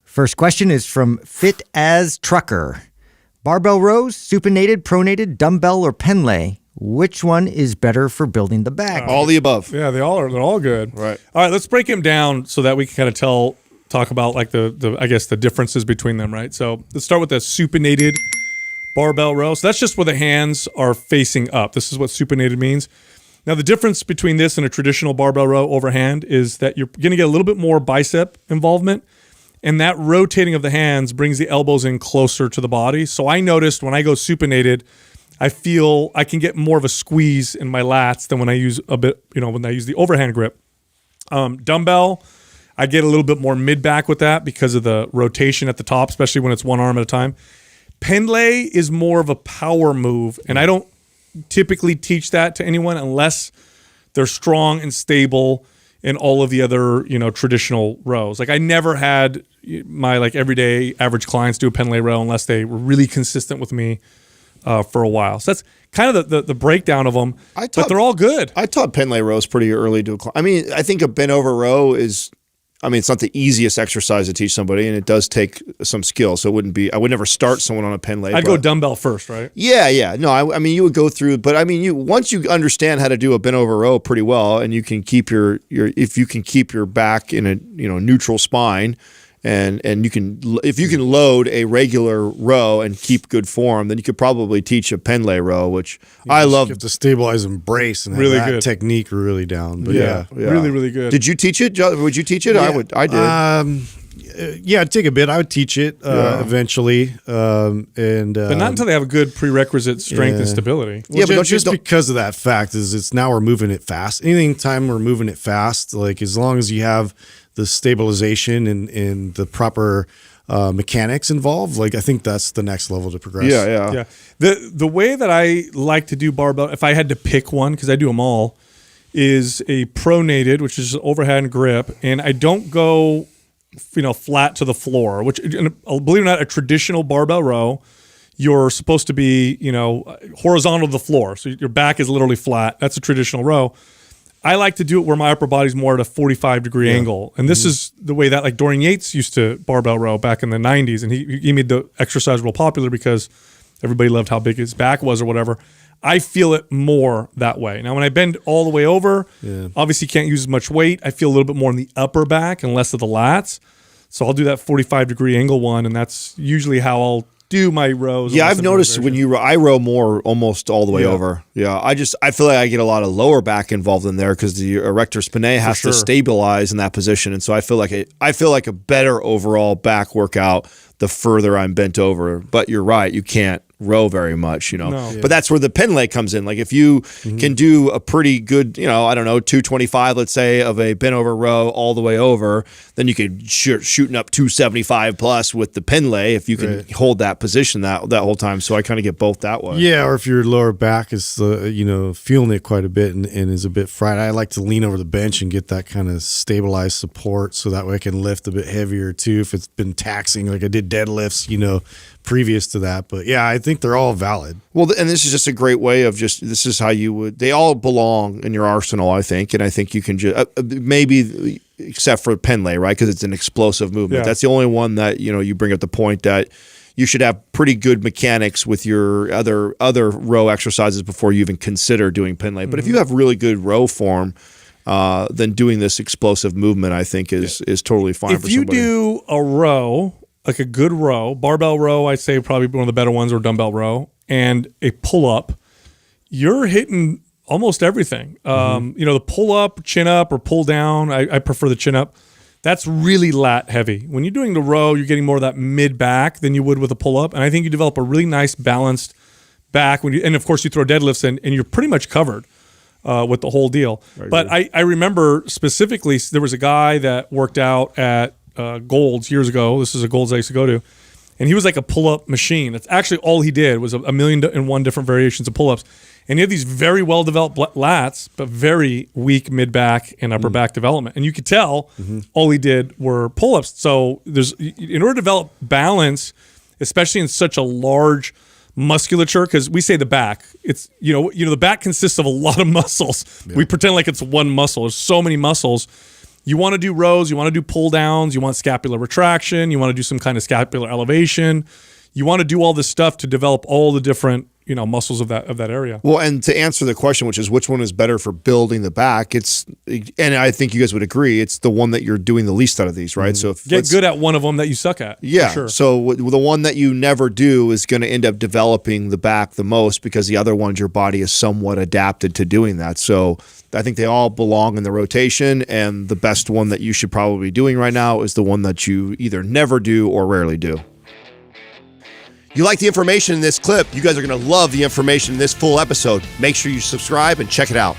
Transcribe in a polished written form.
First question is from Fit As Trucker. Barbell rows, supinated, pronated, dumbbell, or pen lay? Which one is better for building the back? All the above. Yeah, they're all good. Right. All right, let's break them down so that we can kind of talk about like the I guess the differences between them, right? So let's start with the supinated barbell row. So that's just where the hands are facing up. This is what supinated means. Now the difference between this and a traditional barbell row overhand is that you're going to get a little bit more bicep involvement, and that rotating of the hands brings the elbows in closer to the body. So I noticed when I go supinated, I feel I can get more of a squeeze in my lats than when I use when I use the overhand grip. Dumbbell, I get a little bit more mid-back with that because of the rotation at the top, especially when it's one arm at a time. Pen lay is more of a power move, and I don't typically teach that to anyone unless they're strong and stable in all of the other, traditional rows. Like I never had my everyday average clients do a pen lay row unless they were really consistent with me for a while. So that's kind of the breakdown of them, but they're all good. I taught pen lay rows pretty early to a client. I mean, I think a bent over row is, it's not the easiest exercise to teach somebody, and it does take some skill. So I would never start someone on a pen lay. I'd go dumbbell first, right? Yeah. No, I mean, you would go through, but once you understand how to do a bent over row pretty well, and you can keep if you can keep your back in a neutral spine, and if you can load a regular row and keep good form, then you could probably teach a pen lay row, which I love. You have to stabilize and brace and have really that good technique really down. But yeah, really, really good. Did you teach it? Would you teach it? Yeah. I did. Yeah, it'd take a bit. I would teach it eventually, but not until they have a good prerequisite strength and stability. Well, but just because of that fact is now we're moving it fast. Anytime we're moving it fast, like as long as you have the stabilization and the proper mechanics involved, I think that's the next level to progress. Yeah. The way that I like to do barbell, if I had to pick one, because I do them all, is a pronated, which is overhand grip, and I don't go flat to the floor, which, believe it or not, a traditional barbell row, you're supposed to be, horizontal to the floor. So your back is literally flat. That's a traditional row. I like to do it where my upper body's more at a 45-degree angle. And this is the way that Dorian Yates used to barbell row back in the 90s. And he made the exercise real popular because everybody loved how big his back was or whatever. I feel it more that way. Now, when I bend all the way over, obviously can't use as much weight. I feel a little bit more in the upper back and less of the lats. So I'll do that 45-degree angle one, and that's usually how I'll do my rows. Yeah, I've noticed when I row more almost all the way over. Yeah, I feel like I get a lot of lower back involved in there because the erector spinae has to stabilize in that position, and so I feel like a better overall back workout the further I'm bent over. But you're right, you can't row very much, but that's where the pen lay comes in. Like if you can do a pretty good, 225, let's say, of a bent over row all the way over, then you could shooting up 275 plus with the pen lay if you can hold that position that whole time. So I kind of get both that way. Yeah, or if your lower back is feeling it quite a bit and is a bit fried, I like to lean over the bench and get that kind of stabilized support so that way I can lift a bit heavier too if it's been taxing, like I did deadlifts, previous to that. But yeah, I think they're all valid. Well, and this is just a great way of this is how you would, they all belong in your arsenal, I think. And I think you can just, maybe except for pen lay, right? Because it's an explosive movement. Yeah. That's the only one that, you bring up the point that you should have pretty good mechanics with your other row exercises before you even consider doing pen lay. But if you have really good row form, then doing this explosive movement, I think is totally fine for somebody. If you do a row, like a good row, barbell row, I'd say probably one of the better ones, or dumbbell row, and a pull-up, you're hitting almost everything. The pull-up, chin-up, or pull-down, I prefer the chin-up. That's really lat heavy. When you're doing the row, you're getting more of that mid-back than you would with a pull-up, and I think you develop a really nice balanced back. And of course, you throw deadlifts in, and you're pretty much covered with the whole deal. But I remember specifically, there was a guy that worked out at Gold's years ago. This is a Gold's I used to go to, and he was like a pull-up machine. That's actually all he did was a million and one different variations of pull-ups. And he had these very well-developed lats, but very weak mid-back and upper back development. And you could tell all he did were pull-ups. So in order to develop balance, especially in such a large musculature, because we say the back, it's the back consists of a lot of muscles. We pretend like it's one muscle. There's so many muscles. You want to do rows, you want to do pull downs, you want scapular retraction, you want to do some kind of scapular elevation. You want to do all this stuff to develop all the different, muscles of that area. Well, and to answer the question, which is which one is better for building the back, and I think you guys would agree, it's the one that you're doing the least out of these, right? So if get good at one of them that you suck at. Yeah. For sure. So the one that you never do is going to end up developing the back the most, because the other ones, your body is somewhat adapted to doing that. So I think they all belong in the rotation, and the best one that you should probably be doing right now is the one that you either never do or rarely do. You like the information in this clip, you guys are going to love the information in this full episode. Make sure you subscribe and check it out.